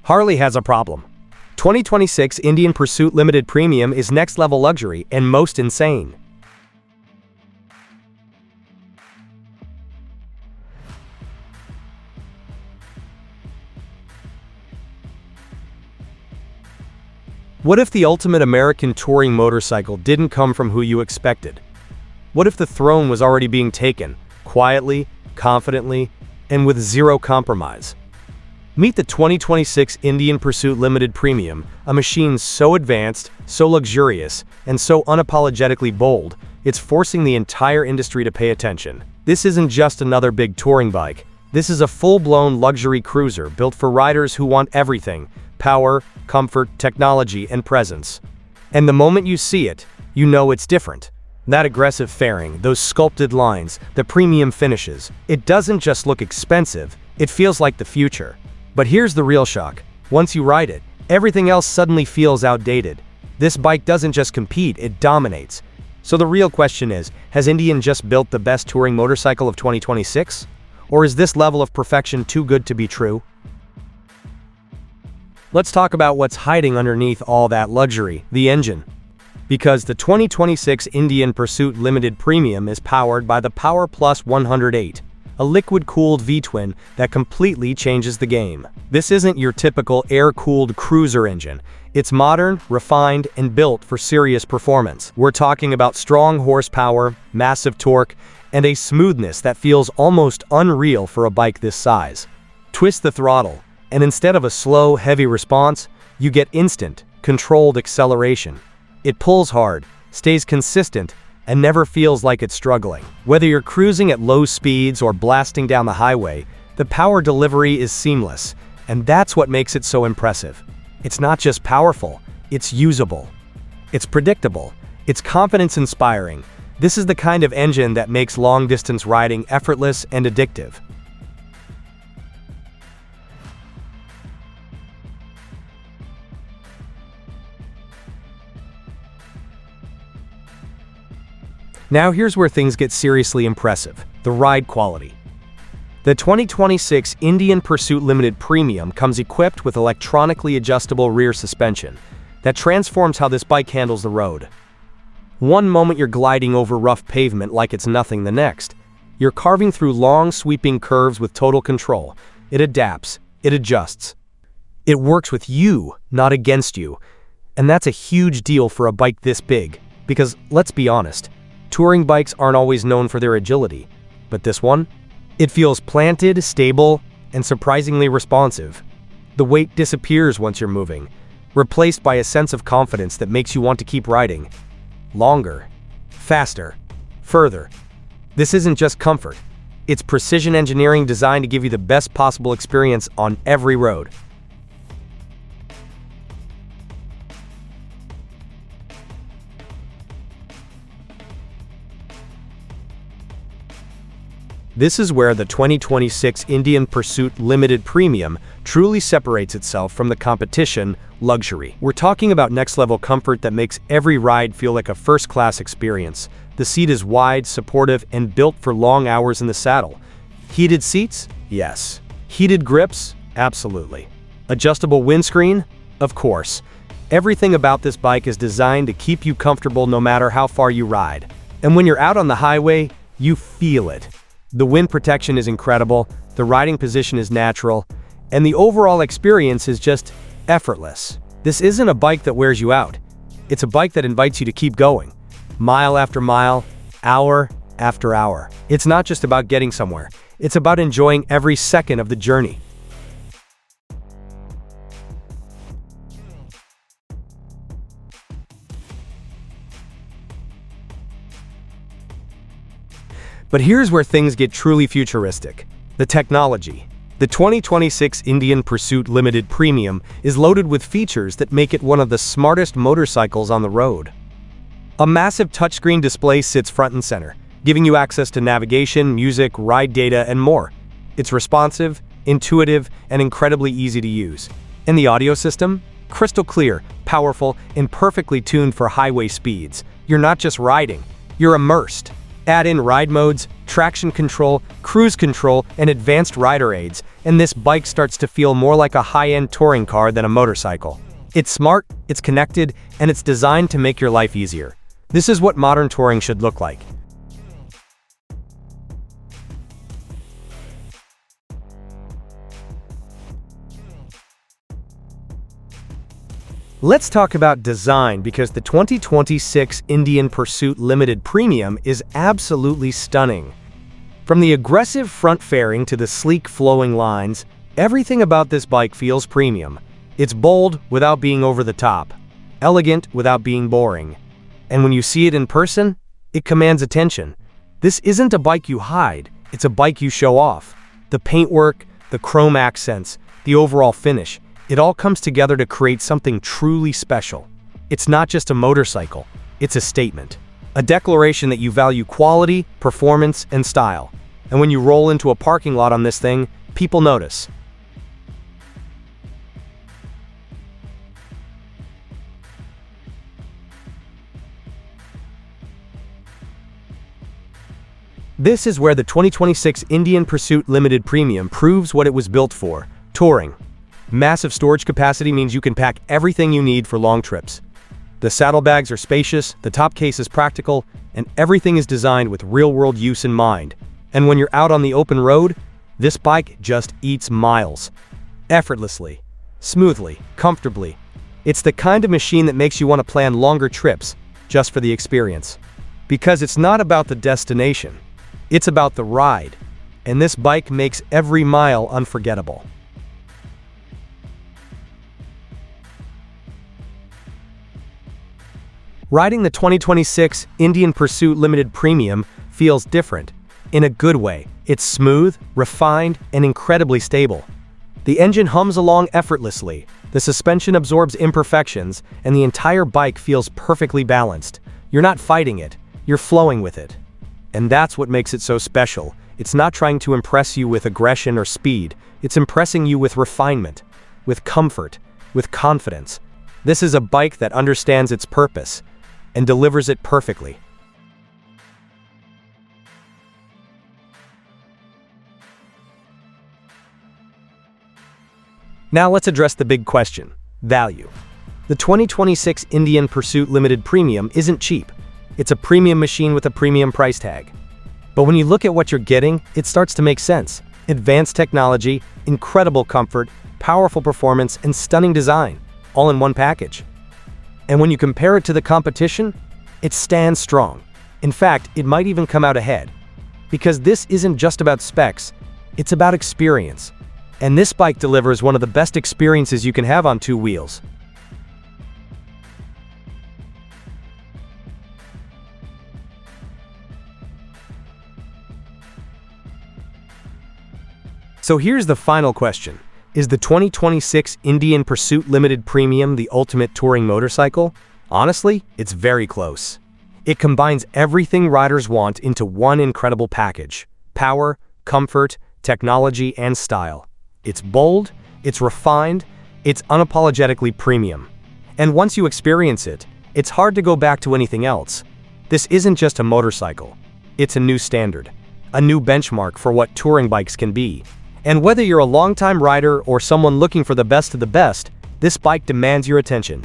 Harley has a problem. 2026 Indian Pursuit Limited Premium is next-level luxury and most insane. What if the ultimate American touring motorcycle didn't come from who you expected? What if the throne was already being taken, quietly, confidently, and with zero compromise? Meet the 2026 Indian Pursuit Limited Premium, a machine so advanced, so luxurious, and so unapologetically bold, it's forcing the entire industry to pay attention. This isn't just another big touring bike. This is a full-blown luxury cruiser built for riders who want everything: power, comfort, technology, and presence. And the moment you see it, you know it's different. That aggressive fairing, those sculpted lines, the premium finishes. It doesn't just look expensive, it feels like the future. But here's the real shock. Once you ride it, everything else suddenly feels outdated. This bike doesn't just compete, it dominates. So the real question is, has Indian just built the best touring motorcycle of 2026? Or is this level of perfection too good to be true? Let's talk about what's hiding underneath all that luxury: the engine. Because the 2026 Indian Pursuit Limited Premium is powered by the Power Plus 108, a liquid-cooled V-twin that completely changes the game. This isn't your typical air-cooled cruiser engine. It's modern, refined, and built for serious performance. We're talking about strong horsepower, massive torque, and a smoothness that feels almost unreal for a bike this size. Twist the throttle, and instead of a slow, heavy response, you get instant, controlled acceleration. It pulls hard, stays consistent, and never feels like it's struggling. Whether you're cruising at low speeds or blasting down the highway, the power delivery is seamless, and that's what makes it so impressive. It's not just powerful, it's usable. It's predictable. It's confidence-inspiring. This is the kind of engine that makes long-distance riding effortless and addictive. Now here's where things get seriously impressive: the ride quality. The 2026 Indian Pursuit Limited Premium comes equipped with electronically adjustable rear suspension that transforms how this bike handles the road. One moment you're gliding over rough pavement like it's nothing the next. You're carving through long, sweeping curves with total control. It adapts, it adjusts. It works with you, not against you. And that's a huge deal for a bike this big, because let's be honest, touring bikes aren't always known for their agility, but this one? It feels planted, stable, and surprisingly responsive. The weight disappears once you're moving, replaced by a sense of confidence that makes you want to keep riding. Longer, faster, further. This isn't just comfort. It's precision engineering designed to give you the best possible experience on every road. This is where the 2026 Indian Pursuit Limited Premium truly separates itself from the competition: luxury. We're talking about next-level comfort that makes every ride feel like a first-class experience. The seat is wide, supportive, and built for long hours in the saddle. Heated seats? Yes. Heated grips? Absolutely. Adjustable windscreen? Of course. Everything about this bike is designed to keep you comfortable no matter how far you ride. And when you're out on the highway, you feel it. The wind protection is incredible, the riding position is natural, and the overall experience is just effortless. This isn't a bike that wears you out. It's a bike that invites you to keep going, mile after mile, hour after hour. It's not just about getting somewhere, it's about enjoying every second of the journey. But here's where things get truly futuristic: the technology. The 2026 Indian Pursuit Limited Premium is loaded with features that make it one of the smartest motorcycles on the road. A massive touchscreen display sits front and center, giving you access to navigation, music, ride data, and more. It's responsive, intuitive, and incredibly easy to use. And the audio system? Crystal clear, powerful, and perfectly tuned for highway speeds. You're not just riding, you're immersed. Add in ride modes, traction control, cruise control, and advanced rider aids, and this bike starts to feel more like a high-end touring car than a motorcycle. It's smart, it's connected, and it's designed to make your life easier. This is what modern touring should look like. Let's talk about design, because the 2026 Indian Pursuit Limited Premium is absolutely stunning. From the aggressive front fairing to the sleek flowing lines, everything about this bike feels premium. It's bold without being over the top, elegant without being boring. And when you see it in person, it commands attention. This isn't a bike you hide, it's a bike you show off. The paintwork, the chrome accents, the overall finish, it all comes together to create something truly special. It's not just a motorcycle, it's a statement. A declaration that you value quality, performance, and style. And when you roll into a parking lot on this thing, people notice. This is where the 2026 Indian Pursuit Limited Premium proves what it was built for: touring. Massive storage capacity means you can pack everything you need for long trips. The saddlebags are spacious, the top case is practical, and everything is designed with real-world use in mind. And when you're out on the open road, this bike just eats miles. Effortlessly, smoothly, comfortably. It's the kind of machine that makes you want to plan longer trips just for the experience. Because it's not about the destination, it's about the ride. And this bike makes every mile unforgettable. Riding the 2026 Indian Pursuit Limited Premium feels different. In a good way. It's smooth, refined, and incredibly stable. The engine hums along effortlessly, the suspension absorbs imperfections, and the entire bike feels perfectly balanced. You're not fighting it, you're flowing with it. And that's what makes it so special. It's not trying to impress you with aggression or speed, it's impressing you with refinement, with comfort, with confidence. This is a bike that understands its purpose and delivers it perfectly. Now let's address the big question: value. The 2026 Indian Pursuit Limited Premium isn't cheap. It's a premium machine with a premium price tag. But when you look at what you're getting, it starts to make sense. Advanced technology, incredible comfort, powerful performance, and stunning design, all in one package. And when you compare it to the competition, it stands strong. In fact, it might even come out ahead. Because this isn't just about specs, it's about experience. And this bike delivers one of the best experiences you can have on two wheels. So here's the final question. Is the 2026 Indian Pursuit Limited Premium the ultimate touring motorcycle? Honestly, it's very close. It combines everything riders want into one incredible package: power, comfort, technology, and style. It's bold, it's refined, it's unapologetically premium. And once you experience it, it's hard to go back to anything else. This isn't just a motorcycle. It's a new standard, a new benchmark for what touring bikes can be. And whether you're a longtime rider or someone looking for the best of the best, this bike demands your attention.